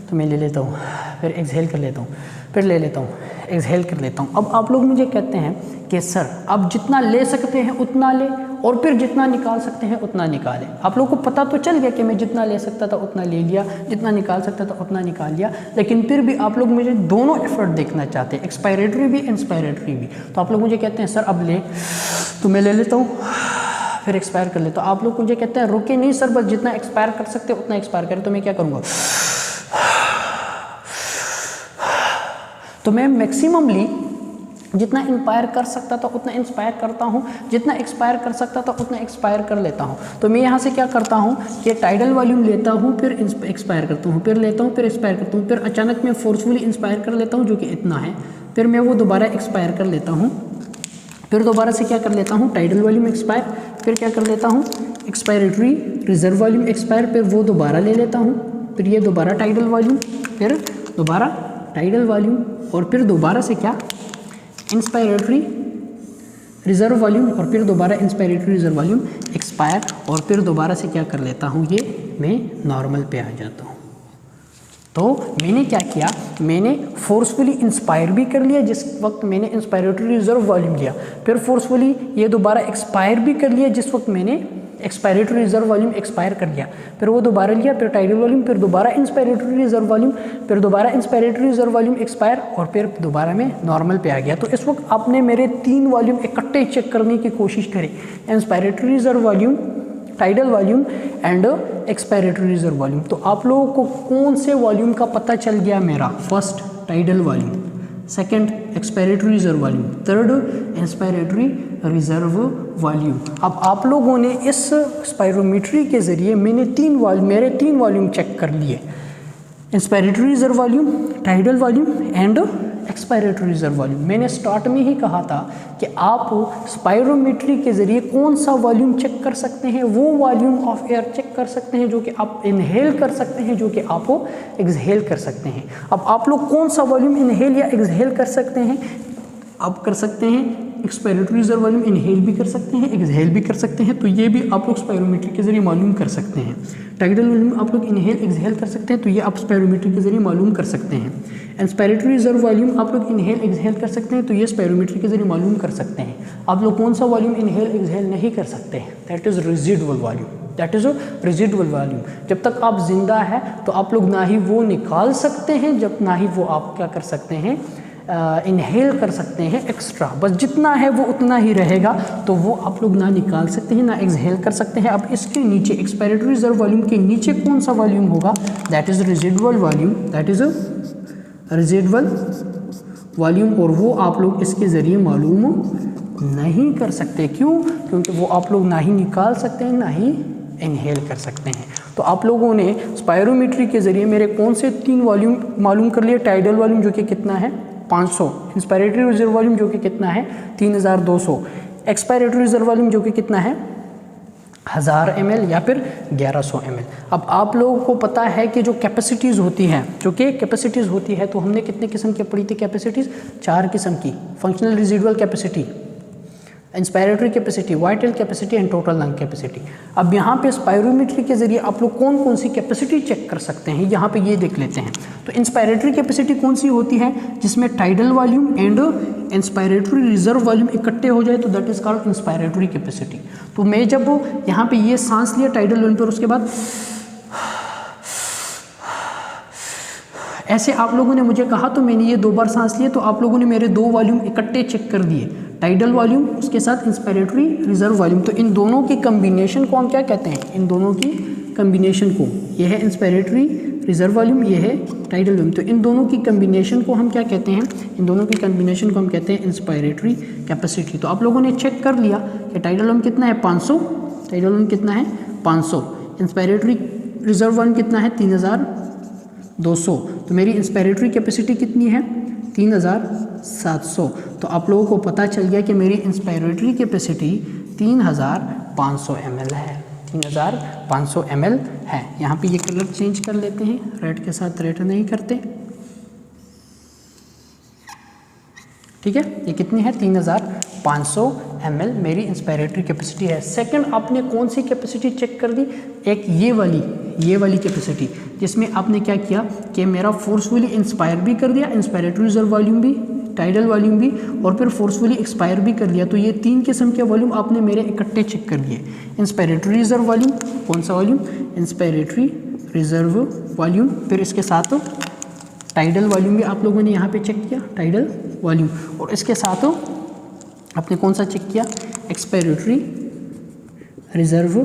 तो मैं ले लेता हूँ, फिर एक्सहेल कर लेता हूँ, फिर ले लेता हूँ, एक्सहेल कर लेता हूँ। अब आप लोग मुझे कहते हैं कि सर अब जितना ले सकते हैं उतना ले और फिर जितना निकाल सकते हैं उतना निकालें। आप लोगों को पता तो चल गया कि मैं जितना ले सकता था उतना ले लिया, जितना निकाल सकता था उतना निकाल लिया, लेकिन फिर भी आप लोग मुझे दोनों एफर्ट देखना चाहते हैं, एक्सपायरेटरी भी इंस्पायरेटरी भी। तो आप लोग मुझे कहते हैं सर अब ले, तो मैं ले लेता हूँ, फिर एक्सपायर कर लेता हूँ। आप लोग मुझे कहते हैं रुके नहीं सर, बस जितना एक्सपायर कर सकते हैं उतना एक्सपायर करें। तो मैं क्या करूँगा, तो मैं मैक्सिममली जितना इंस्पायर कर सकता था उतना इंस्पायर करता हूँ, जितना एक्सपायर कर सकता था उतना एक्सपायर कर लेता हूँ। तो मैं यहाँ से क्या करता हूँ कि टाइडल वॉल्यूम लेता हूँ, फिर एक्सपायर करता हूँ, फिर लेता हूँ, फिर एक्सपायर करता हूँ, फिर अचानक मैं फोर्सफुली इंस्पायर कर लेता हूँ जो कि इतना है, फिर मैं वो दोबारा एक्सपायर कर लेता हूँ, फिर दोबारा से क्या कर लेता हूँ, टाइडल वॉल्यूम एक्सपायर, फिर क्या कर लेता हूँ, एक्सपायरेटरी रिजर्व वॉल्यूम एक्सपायर, फिर वो दोबारा ले लेता हूँ, फिर ये दोबारा टाइडल वॉल्यूम, फिर दोबारा टाइडल वॉल्यूम, और फिर दोबारा से क्या, इंस्पायरेटरी रिजर्व वॉल्यूम, और फिर दोबारा इंस्पायरेटरी रिजर्व वॉल्यूम एक्सपायर, और फिर दोबारा से क्या कर लेता हूँ, ये मैं नॉर्मल पे आ जाता हूँ। तो मैंने क्या किया, मैंने फोर्सफुली इंस्पायर भी कर लिया जिस वक्त मैंने इंस्पायरेटरी रिजर्व वॉल्यूम लिया, फिर फोर्सफुली ये दोबारा एक्सपायर भी कर लिया जिस वक्त मैंने एक्सपायरेटरी रिजर्व वॉल्यूम एक्सपायर कर लिया, फिर वो दोबारा लिया, फिर टाइडल वॉल्यूम, फिर दोबारा इंस्पायरेटरी रिजर्व वॉल्यूम, फिर दोबारा इंस्पायरेटरी रिजर्व वॉल्यूम एक्सपायर, और फिर दोबारा मैं नॉर्मल पे आ गया। तो इस वक्त आपने मेरे 3 वॉल्यूम इकट्ठे चेक करने की कोशिश करी, inspiratory reserve volume, tidal volume and expiratory reserve volume. तो आप लोगों को कौन से वॉल्यूम का पता चल गया, मेरा first tidal volume, second expiratory reserve volume, third inspiratory reserve volume. अब आप लोगों ने इस स्पायरोमीट्री के ज़रिए मैंने मेरे 3 वॉल्यूम चेक कर लिए, inspiratory reserve volume, tidal volume and expiratory reserve volume. मैंने स्टार्ट में ही कहा था कि आप स्पायरोमीट्री के ज़रिए कौन सा वॉल्यूम चेक कर सकते हैं, वो वॉल्यूम ऑफ एयर चेक कर सकते हैं जो कि आप इनहेल कर सकते हैं, जो कि आप एक्सहेल कर सकते हैं। अब आप लोग कौन सा वॉल्यूम इनहेल या एक्सहेल कर सकते हैं? आप कर सकते हैं एक्सपायरेटरी रिजर्व वॉल्यूम इनहेल भी कर सकते हैं, एक्सहेल भी कर सकते हैं, तो ये भी आप लोग स्पायरोमीट्री के जरिए मालूम कर सकते हैं। टाइडल वॉल्यूम आप लोग इनहेल एक्सहेल कर सकते हैं, तो ये आप स्पायरोमीट्री के जरिए मालूम कर सकते हैं। इंस्पायरेटरी रिजर्व वॉल्यूम आप लोग इनहेल एक्सहेल कर सकते हैं, तो ये स्पायरोमीट्री के जरिए मालूम कर सकते हैं। आप लोग कौन सा वॉल्यूम इनहेल एक्सहेल नहीं कर सकते हैं? That is residual volume, that is residual volume. जब तक आप जिंदा है तो आप लोग ना ही वो निकाल सकते हैं, जब ना ही वो आप क्या कर सकते हैं, इनहेल कर सकते हैं एक्स्ट्रा। बस जितना है वो उतना ही रहेगा, तो वो आप लोग ना निकाल सकते हैं ना एक्सहेल कर सकते हैं। अब इसके नीचे एक्सपायरेटरी रिजर्व वॉल्यूम के नीचे कौन सा वॉल्यूम होगा? That is residual volume, that is residual volume, और वो आप लोग इसके ज़रिए मालूम नहीं कर सकते। क्यों? क्योंकि वो आप लोग ना ही निकाल सकते हैं ना ही इनहेल कर सकते हैं। तो आप लोगों ने स्पायरोमीट्री के ज़रिए मेरे कौन से 3 वॉल्यूम मालूम कर लिए? टाइडल वॉल्यूम जो कि कितना है 500, इंस्पायरेटरी रिजर्व वॉल्यूम जो कि कितना है 3200, एक्सपायरेटरी रिजर्व वॉल्यूम जो कि कितना है 1000 ml या फिर 1100 ml। अब आप लोगों को पता है कि जो कैपेसिटीज़ होती हैं, जो कि कैपेसिटीज़ होती है, तो हमने कितने किस्म की पढ़ी थी कैपेसिटीज़? 4 किस्म की। Functional residual capacity, inspiratory capacity, vital capacity and total lung capacity. अब यहाँ पे स्पायरोमीट्री के जरिए आप लोग कौन कौन सी कैपेसिटी चेक कर सकते हैं, यहाँ पे ये देख लेते हैं। तो इंस्पायरेटरी कैपेसिटी कौन सी होती है? जिसमें tidal volume and inspiratory reserve volume इकट्ठे हो जाए, तो that is called inspiratory capacity. तो मैं जब यहाँ पे ये सांस लिया टाइडल वॉल्यूम पर, उसके बाद ऐसे आप लोगों ने मुझे कहा, तो मैंने ये 2 बार सांस लिए, तो आप लोगों ने मेरे 2 वॉल्यूम इकट्ठे चेक कर दिए, टाइडल वॉल्यूम उसके साथ इंस्पायरेटरी रिजर्व वॉल्यूम। तो इन दोनों की कम्बिनेशन को हम क्या कहते हैं? इन दोनों की कम्बिनेशन को, ये है इंस्पायरेटरी रिजर्व वॉल्यूम, ये है टाइडल वॉल्यूम, तो इन दोनों की कम्बिनेशन को हम क्या कहते हैं? इन दोनों की कम्बिनेशन को हम कहते हैं इंस्पायरेटरी कैपेसिटी। तो आप लोगों ने चेक कर लिया कि टाइडल वॉल्यूम कितना है 500, टाइडल वॉल्यूम कितना है 500, इंस्पायरेटरी रिजर्व वॉल्यूम कितना है 3200, तो मेरी इंस्पायरेटरी कैपेसिटी कितनी है 3700। तो आप लोगों को पता चल गया कि मेरी इंस्पायरेटरी कैपेसिटी 3500 ml है, 3500 ml है। यहाँ पे ये कलर चेंज कर लेते हैं, रेड के साथ रेड नहीं करते, ठीक है। ये कितनी है 3500 ml मेरी इंस्पायरेटरी कैपेसिटी है। सेकंड, आपने कौन सी कैपेसिटी चेक कर दी? एक ये वाली कैपेसिटी, जिसमें आपने क्या किया कि मेरा फोर्सफुली इंस्पायर भी कर दिया, इंस्पायरेटरी रिजर्व वॉल्यूम भी, टाइडल वॉल्यूम भी, और फिर फोर्सफुली एक्सपायर भी कर दिया। तो ये 3 किस्म के वॉल्यूम आपने मेरे इकट्ठे चेक कर दिए। इंस्पायरेटरी रिजर्व वॉल्यूम, कौन सा वॉल्यूम? Inspiratory reserve volume. फिर इसके साथ टाइडल वॉल्यूम भी आप लोगों ने यहाँ पे चेक किया, टाइडल वॉल्यूम, और इसके साथ आपने कौन सा चेक किया? Expiratory reserve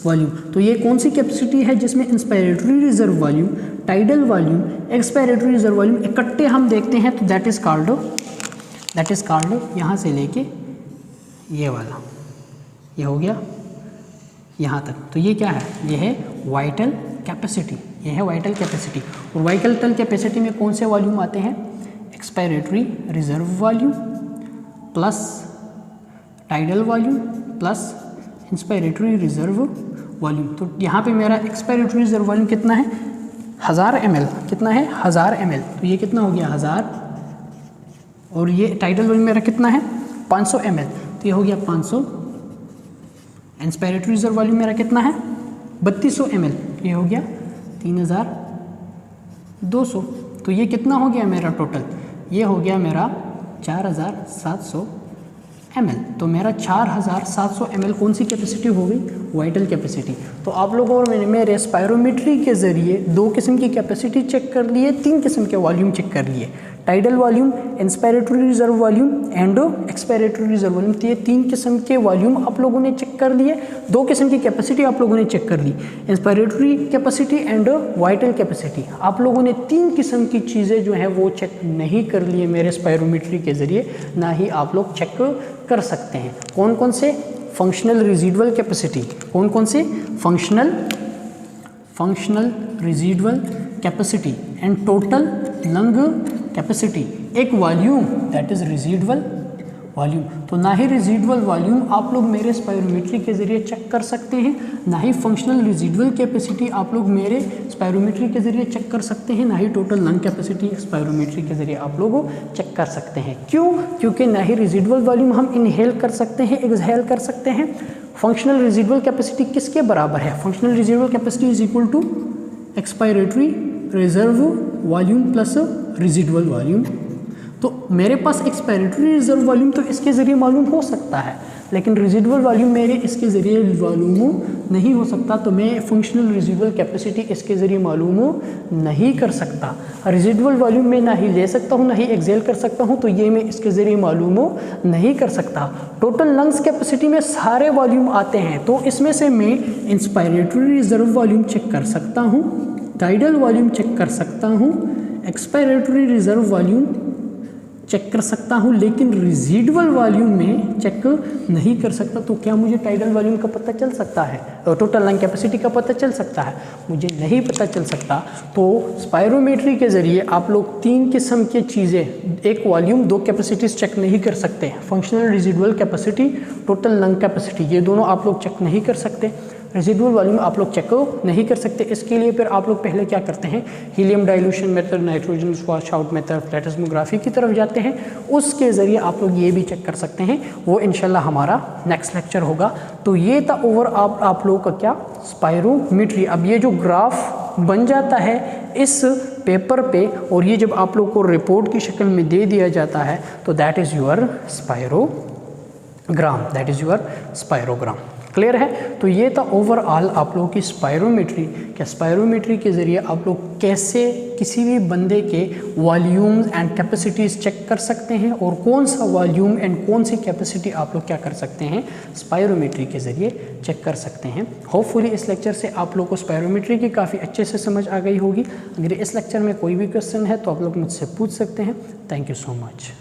volume. तो ये कौन सी कैपेसिटी है जिसमें inspiratory reserve volume, tidal volume, expiratory reserve volume इकट्ठे हम देखते हैं, तो दैट इज़ कॉल्ड यहाँ से लेके ये वाला, ये हो गया यहाँ तक, तो ये क्या है? ये है वाइटल कैपेसिटी, ये है वाइटल कैपेसिटी। और वाइटल कैपेसिटी में कौन से वॉल्यूम आते हैं? Expiratory reserve volume plus tidal volume plus inspiratory reserve volume. तो यहाँ पे मेरा एक्सपायरेटरी रिजर्व वॉल्यूम कितना है 1000 ml, कितना है 1000 ml, तो ये कितना हो गया 1000, और ये टाइडल वॉल्यूम मेरा कितना है 500 ml, तो ये हो गया 500। इंस्पायरेटरी रिजर्व वॉल्यूम मेरा कितना है 3200 ml, ये हो गया 3200। तो ये कितना हो गया मेरा टोटल? ये हो गया मेरा 4700 ml। तो मेरा 4700 ml कौन सी कैपेसिटी हो गई? Vital capacity. तो आप लोगों और मेरे स्पायरोमीट्री के ज़रिए 2 किस्म की कैपेसिटी चेक कर लिए, 3 किस्म के वॉल्यूम चेक कर लिए, tidal volume, inspiratory reserve volume and expiratory reserve volume. तो ये 3 किस्म के वॉल्यूम आप लोगों ने चेक कर लिए, 2 किस्म की कैपेसिटी आप लोगों ने चेक कर ली, inspiratory capacity and vital capacity. आप लोगों ने 3 किस्म की चीज़ें जो हैं वो चेक नहीं कर लिए मेरे स्पायरोमीट्री के ज़रिए, ना ही आप लोग चेक कर सकते हैं। कौन कौन से? फंक्शनल रेजिडुअल कैपेसिटी, कौन कौन से? Functional residual capacity and total lung capacity. एक volume that is residual volume. तो ना ही रेजिडुअल वॉल्यूम आप लोग मेरे स्पायरोमीट्री के ज़रिए चेक कर सकते हैं, ना ही फंक्शनल रेजिडुअल कैपेसिटी आप लोग मेरे स्पायरोमीट्री के ज़रिए चेक कर सकते हैं, ना ही टोटल लंग कैपेसिटी स्पायरोमीट्री के ज़रिए आप लोग चेक कर सकते हैं। क्यों? क्योंकि ना ही रेजिडुअल वॉल्यूम हम इनहेल कर सकते हैं, एक्सहेल कर सकते हैं। फंक्शनल रेजिडुअल कैपेसिटी किसके बराबर है? Functional residual capacity is equal to expiratory reserve volume plus residual volume. तो मेरे पास एक्सपायरेटरी रिजर्व वॉल्यूम तो इसके ज़रिए मालूम हो सकता है, लेकिन रेजिडुअल वॉल्यूम मेरे इसके ज़रिए मालूम नहीं हो सकता। तो मैं फंक्शनल रेजिडुअल कैपेसिटी इसके ज़रिए मालूम नहीं कर सकता। रेजिडुअल वॉल्यूम मैं ना ही ले सकता हूँ, ना ही एक्सेल कर सकता हूँ, तो ये मैं इसके ज़रिए मालूम नहीं कर सकता। टोटल लंग्स कैपेसिटी में सारे वॉल्यूम आते हैं, तो इसमें से मैं इंस्पायरेटरी रिजर्व वॉल्यूम चेक कर सकता हूँ, टाइडल वॉल्यूम चेक कर सकता हूँ, एक्सपायरेटरी रिजर्व वॉल्यूम चेक कर सकता हूँ, लेकिन रेजिडुअल वॉल्यूम में चेक नहीं कर सकता। तो क्या मुझे टाइडल वॉल्यूम का पता चल सकता है और टोटल लंग कैपेसिटी का पता चल सकता है? मुझे नहीं पता चल सकता। तो स्पायरोमेट्री के ज़रिए आप लोग 3 किस्म की चीज़ें, एक वॉल्यूम 2 कैपेसिटीज़ चेक नहीं कर सकते। Functional residual capacity, total lung capacity, ये दोनों आप लोग चेक नहीं कर सकते। रेजिडुअल वॉल्यूम आप लोग चेक नहीं कर सकते। इसके लिए फिर आप लोग पहले क्या करते हैं? Helium dilution method, nitrogen wash out method, plethysmography की तरफ जाते हैं। उसके ज़रिए आप लोग ये भी चेक कर सकते हैं, वो इंशाल्लाह हमारा नेक्स्ट लेक्चर होगा। तो ये था ओवर आप लोगों का क्या स्पायरोमेट्री। अब ये जो ग्राफ बन जाता है इस पेपर पे और ये जब आप लोग को रिपोर्ट की शक्ल में दे दिया जाता है तो that is your spirogram, that is your spirogram. Clear है? तो ये था ओवरऑल आप लोगों की स्पायरोमेट्री। क्या स्पायरोमेट्री के ज़रिए आप लोग कैसे किसी भी बंदे के वॉल्यूम्स एंड कैपेसिटीज़ चेक कर सकते हैं और कौन सा वॉल्यूम एंड कौन सी कैपेसिटी आप लोग क्या कर सकते हैं? स्पायरोमेट्री के ज़रिए चेक कर सकते हैं। होपफुली इस लेक्चर से आप लोग को स्पायरोमेट्री की काफ़ी अच्छे से समझ आ गई होगी। अगर इस लेक्चर में कोई भी क्वेश्चन है तो आप लोग मुझसे पूछ सकते हैं। Thank you so much.